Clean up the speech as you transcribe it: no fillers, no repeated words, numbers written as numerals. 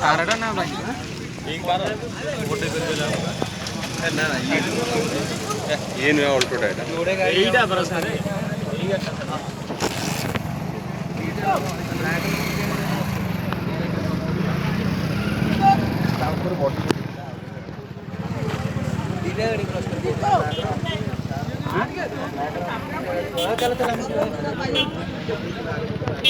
कारटा ना भाई एक बार गोटे कर ना ना ये नु ऑल्टो डाटा एटा पर सारे ऊपर बॉडी दिले गाड़ी क्रॉस कर दिया हां चलो चलो